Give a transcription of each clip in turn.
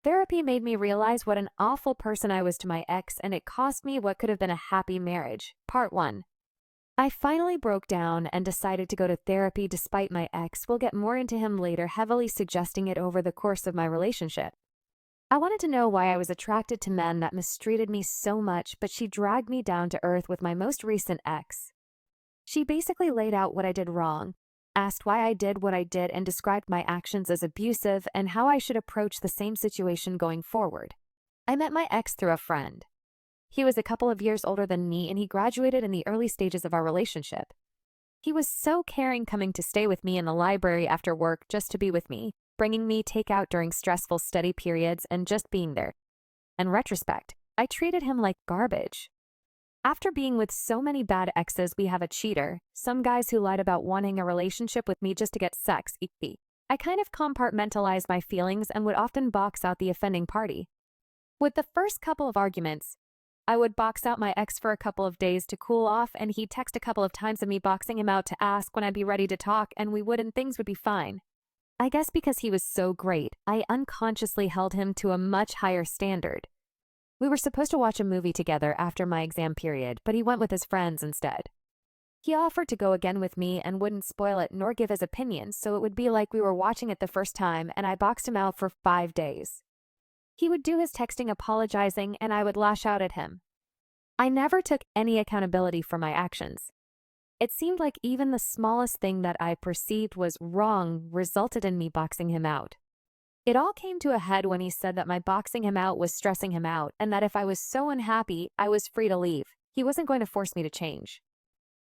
Therapy made me realize what an awful person I was to my ex, and it cost me what could have been a happy marriage. Part 1. I finally broke down and decided to go to therapy despite my ex. We'll get more into him later, heavily suggesting it over the course of my relationship. I wanted to know why I was attracted to men that mistreated me so much, but she dragged me down to earth with my most recent ex. She basically laid out what I did wrong, asked why I did what I did, and described my actions as abusive and how I should approach the same situation going forward. I met my ex through a friend. He was a couple of years older than me, and he graduated in the early stages of our relationship. He was so caring, coming to stay with me in the library after work just to be with me, bringing me takeout during stressful study periods, and just being there. In retrospect, I treated him like garbage. After being with so many bad exes, we have a cheater, some guys who lied about wanting a relationship with me just to get sex, etc. I kind of compartmentalized my feelings and would often box out the offending party. With the first couple of arguments, I would box out my ex for a couple of days to cool off, and he'd text a couple of times of me boxing him out to ask when I'd be ready to talk, and we would, and things would be fine. I guess because he was so great, I unconsciously held him to a much higher standard. We were supposed to watch a movie together after my exam period, but he went with his friends instead. He offered to go again with me and wouldn't spoil it nor give his opinion, so it would be like we were watching it the first time, and I boxed him out for 5 days. He would do his texting apologizing, and I would lash out at him. I never took any accountability for my actions. It seemed like even the smallest thing that I perceived was wrong resulted in me boxing him out. It all came to a head when he said that my boxing him out was stressing him out, and that if I was so unhappy, I was free to leave. He wasn't going to force me to change.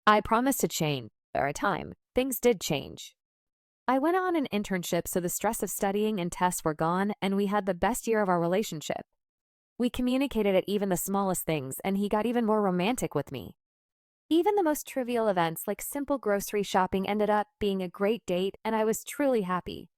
I promised to change, or a time. Things did change. I went on an internship, so the stress of studying and tests were gone, and we had the best year of our relationship. We communicated at even the smallest things, and he got even more romantic with me. Even the most trivial events like simple grocery shopping ended up being a great date, and I was truly happy.